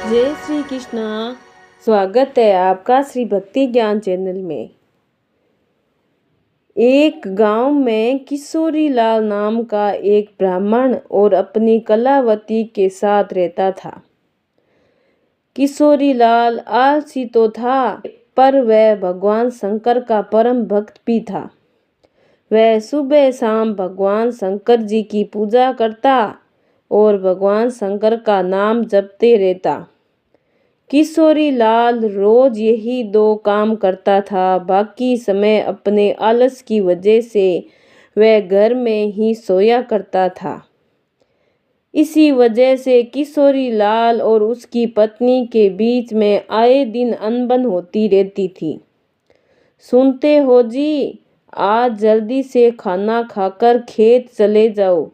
जय श्री कृष्णा। स्वागत है आपका श्री भक्ति ज्ञान चैनल में। एक गांव में किशोरी लाल नाम का एक ब्राह्मण और अपनी कलावती के साथ रहता था। किशोरी लाल आलसी तो था, पर वह भगवान शंकर का परम भक्त भी था। वह सुबह शाम भगवान शंकर जी की पूजा करता और भगवान शंकर का नाम जपते रहता। किशोरी लाल रोज यही दो काम करता था। बाकी समय अपने आलस की वजह से वह घर में ही सोया करता था। इसी वजह से किशोरी लाल और उसकी पत्नी के बीच में आए दिन अनबन होती रहती थी। सुनते हो जी, आज जल्दी से खाना खाकर खेत चले जाओ,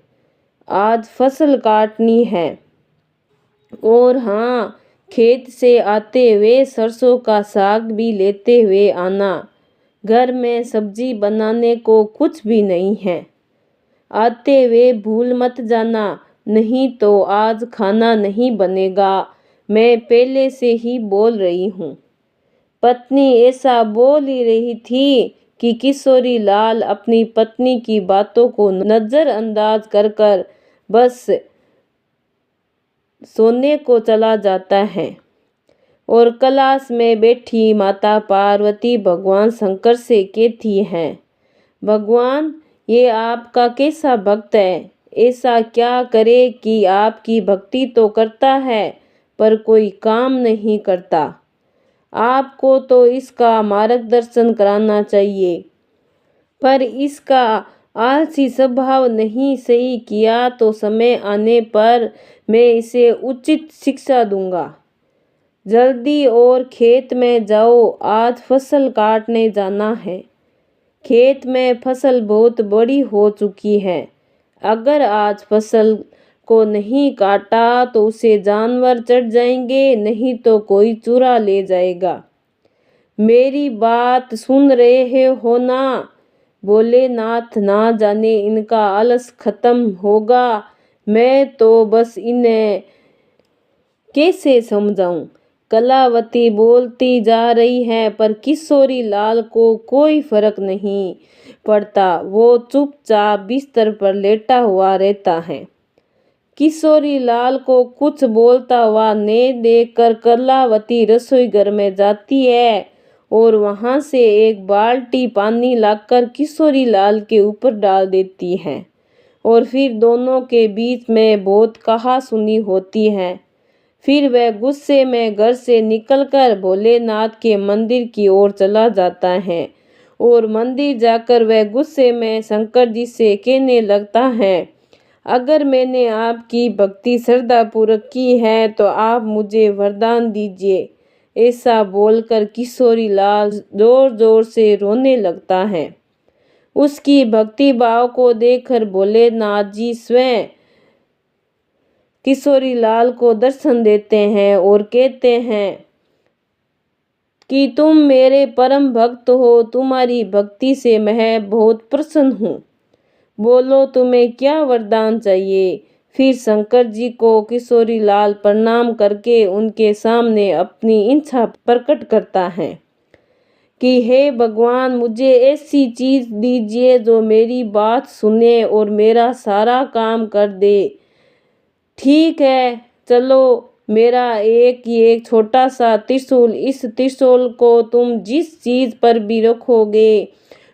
आज फसल काटनी है। और हाँ, खेत से आते हुए सरसों का साग भी लेते हुए आना। घर में सब्जी बनाने को कुछ भी नहीं है, आते हुए भूल मत जाना, नहीं तो आज खाना नहीं बनेगा। मैं पहले से ही बोल रही हूँ। पत्नी ऐसा बोल ही रही थी कि किशोरी लाल अपनी पत्नी की बातों को नजरअंदाज कर बस सोने को चला जाता है। और कैलाश में बैठी माता पार्वती भगवान शंकर से कहती हैं, भगवान, ये आपका कैसा भक्त है, ऐसा क्या करे कि आपकी भक्ति तो करता है पर कोई काम नहीं करता। आपको तो इसका मार्गदर्शन कराना चाहिए, पर इसका आलसी स्वभाव नहीं सही किया तो समय आने पर मैं इसे उचित शिक्षा दूंगा। जल्दी और खेत में जाओ, आज फसल काटने जाना है। खेत में फसल बहुत बड़ी हो चुकी है। अगर आज फसल को नहीं काटा तो उसे जानवर चढ़ जाएंगे, नहीं तो कोई चुरा ले जाएगा। मेरी बात सुन रहे हो ना? भोलेनाथ ना जाने इनका आलस खत्म होगा। मैं तो बस इन्हें कैसे समझाऊं। कलावती बोलती जा रही है पर किशोरी लाल को कोई फर्क नहीं पड़ता। वो चुपचाप बिस्तर पर लेटा हुआ रहता है। किशोरी लाल को कुछ बोलता हुआ न देखकर कलावती रसोई घर में जाती है और वहां से एक बाल्टी पानी लाकर किशोरी लाल के ऊपर डाल देती है। और फिर दोनों के बीच में बहुत कहासुनी होती है। फिर वह गुस्से में घर से निकलकर भोलेनाथ के मंदिर की ओर चला जाता है और मंदिर जाकर वह गुस्से में शंकर जी से कहने लगता है, अगर मैंने आपकी भक्ति श्रद्धापूर्वक की है तो आप मुझे वरदान दीजिए। ऐसा बोलकर किशोरी लाल जोर जोर से रोने लगता है। उसकी भक्ति भाव को देखकर भोलेनाथ जी स्वयं किशोरी लाल को दर्शन देते हैं और कहते हैं कि तुम मेरे परम भक्त हो, तुम्हारी भक्ति से मैं बहुत प्रसन्न हूँ। बोलो तुम्हें क्या वरदान चाहिए। फिर शंकर जी को किशोरी लाल प्रणाम करके उनके सामने अपनी इच्छा प्रकट करता है कि हे भगवान, मुझे ऐसी चीज दीजिए जो मेरी बात सुने और मेरा सारा काम कर दे। ठीक है, चलो, मेरा एक छोटा सा त्रिशूल, इस त्रिशूल को तुम जिस चीज पर भी रखोगे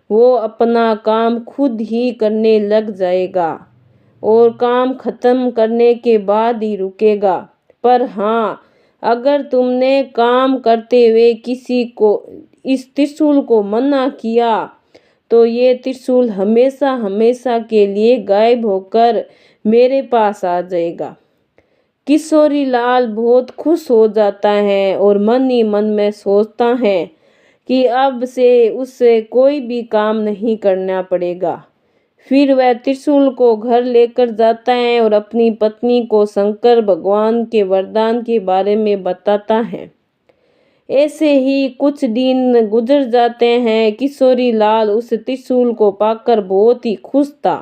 वो अपना काम खुद ही करने लग जाएगा और काम खत्म करने के बाद ही रुकेगा। पर हाँ, अगर तुमने काम करते हुए किसी को इस त्रिशूल को मना किया तो ये त्रिशूल हमेशा हमेशा के लिए गायब होकर मेरे पास आ जाएगा। किशोरी लाल बहुत खुश हो जाता है और मन ही मन में सोचता है कि अब से उससे कोई भी काम नहीं करना पड़ेगा। फिर वह त्रिशूल को घर लेकर जाता है और अपनी पत्नी को शंकर भगवान के वरदान के बारे में बताता है। ऐसे ही कुछ दिन गुजर जाते हैं। किशोरी लाल उस त्रिशूल को पाकर बहुत ही खुश था।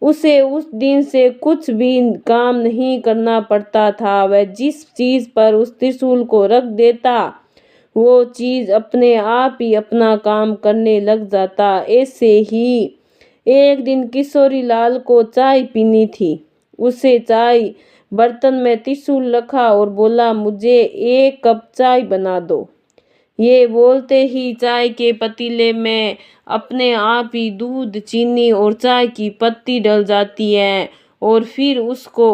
उसे उस दिन से कुछ भी काम नहीं करना पड़ता था। वह जिस चीज पर उस त्रिशूल को रख देता वो चीज अपने आप ही अपना काम करने लग जाता। ऐसे ही एक दिन किशोरी लाल को चाय पीनी थी। उसे चाय बर्तन में त्रिशूल रखा और बोला, मुझे 1 कप चाय बना दो। ये बोलते ही चाय के पतीले में अपने आप ही दूध, चीनी और चाय की पत्ती डल जाती है और फिर उसको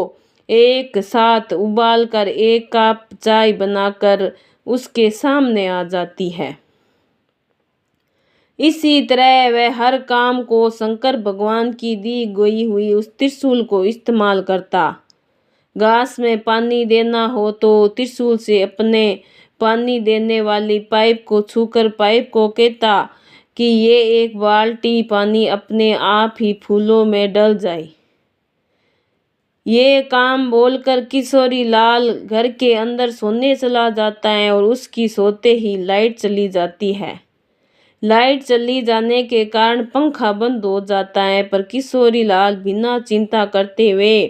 एक साथ उबालकर 1 कप चाय बनाकर उसके सामने आ जाती है। इसी तरह वह हर काम को शंकर भगवान की दी गई हुई उस त्रिशूल को इस्तेमाल करता। घास में पानी देना हो तो त्रिशूल से अपने पानी देने वाली पाइप को छूकर पाइप को कहता कि ये 1 बाल्टी पानी अपने आप ही फूलों में डल जाए। ये काम बोलकर किशोरी लाल घर के अंदर सोने चला जाता है और उसकी सोते ही लाइट चली जाती है। लाइट चली जाने के कारण पंखा बंद हो जाता है, पर किशोरी लाल बिना चिंता करते हुए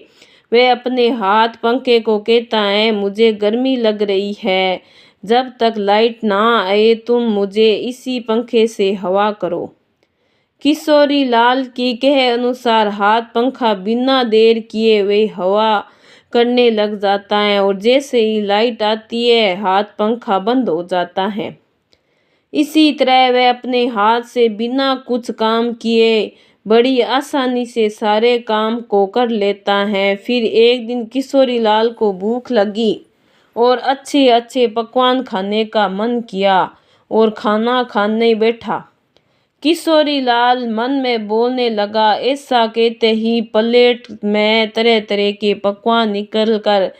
वह अपने हाथ पंखे को कहता है, मुझे गर्मी लग रही है, जब तक लाइट ना आए तुम मुझे इसी पंखे से हवा करो। किशोरी लाल की कहे अनुसार हाथ पंखा बिना देर किए वे हवा करने लग जाता है और जैसे ही लाइट आती है हाथ पंखा बंद हो जाता है। इसी तरह वह अपने हाथ से बिना कुछ काम किए बड़ी आसानी से सारे काम को कर लेता है। फिर एक दिन किशोरी लाल को भूख लगी और अच्छे अच्छे पकवान खाने का मन किया और खाना खाने बैठा। किशोरी लाल मन में बोलने लगा। ऐसा कहते ही प्लेट में तरह तरह के पकवान निकलकर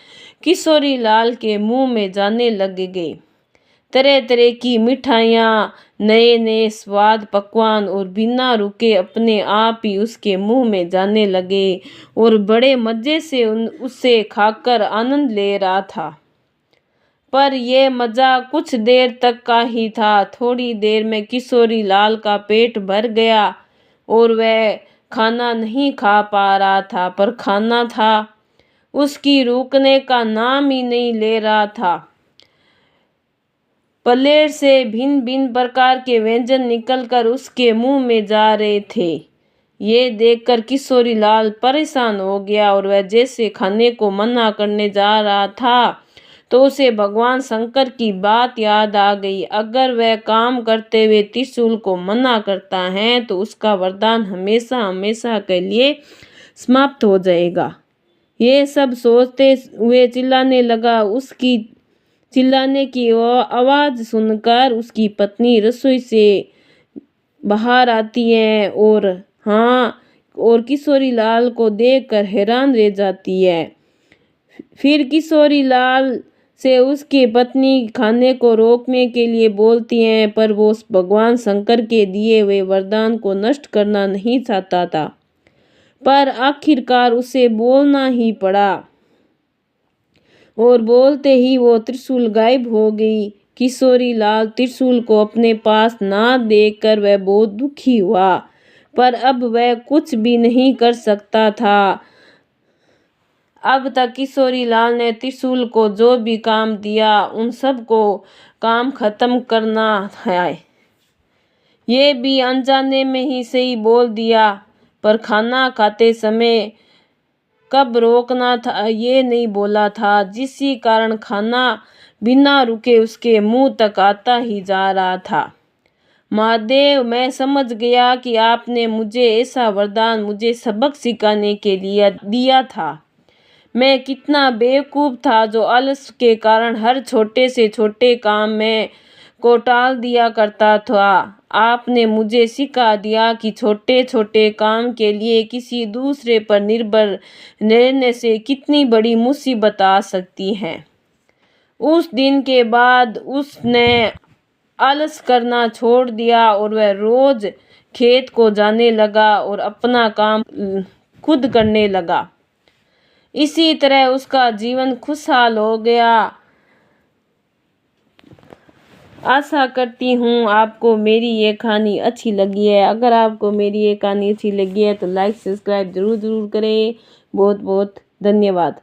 किशोरी लाल के मुंह में जाने लग गए। तरह तरह की मिठाइयाँ, नए नए स्वाद पकवान और बिना रुके अपने आप ही उसके मुंह में जाने लगे और बड़े मज़े से उसे खाकर आनंद ले रहा था। पर यह मज़ा कुछ देर तक का ही था। थोड़ी देर में किशोरी लाल का पेट भर गया और वह खाना नहीं खा पा रहा था, पर खाना था उसकी रुकने का नाम ही नहीं ले रहा था। प्लेट से भिन्न भिन्न प्रकार के व्यंजन निकलकर उसके मुंह में जा रहे थे। ये देखकर किशोरी लाल परेशान हो गया और वह जैसे खाने को मना करने जा रहा था तो उसे भगवान शंकर की बात याद आ गई। अगर वह काम करते हुए त्रिशूल को मना करता है तो उसका वरदान हमेशा हमेशा के लिए समाप्त हो जाएगा। ये सब सोचते हुए चिल्लाने लगा। उसकी चिल्लाने की आवाज़ सुनकर उसकी पत्नी रसोई से बाहर आती है और किशोरी लाल को देखकर हैरान रह जाती है। फिर किशोरी लाल से उसकी पत्नी खाने को रोकने के लिए बोलती है, पर वो भगवान शंकर के दिए हुए वरदान को नष्ट करना नहीं चाहता था। पर आखिरकार उसे बोलना ही पड़ा और बोलते ही वो त्रिशूल गायब हो गई। किशोरी लाल त्रिशूल को अपने पास ना देखकर वह बहुत दुखी हुआ, पर अब वह कुछ भी नहीं कर सकता था। अब तक किशोरी लाल ने त्रिशूल को जो भी काम दिया उन सब को काम खत्म करना है। ये भी अनजाने में ही सही बोल दिया, पर खाना खाते समय कब रोकना था ये नहीं बोला था, जिसी कारण खाना बिना रुके उसके मुंह तक आता ही जा रहा था। महादेव, मैं समझ गया कि आपने मुझे ऐसा वरदान मुझे सबक सिखाने के लिए दिया था। मैं कितना बेवकूफ़ था जो आलस के कारण हर छोटे से छोटे काम में को टाल दिया करता था। आपने मुझे सिखा दिया कि छोटे छोटे काम के लिए किसी दूसरे पर निर्भर रहने से कितनी बड़ी मुसीबत आ सकती है। उस दिन के बाद उसने आलस करना छोड़ दिया और वह रोज खेत को जाने लगा और अपना काम खुद करने लगा। इसी तरह उसका जीवन खुशहाल हो गया। आशा करती हूँ आपको मेरी ये कहानी अच्छी लगी है। अगर आपको मेरी ये कहानी अच्छी लगी है तो लाइक सब्सक्राइब ज़रूर करें। बहुत बहुत धन्यवाद।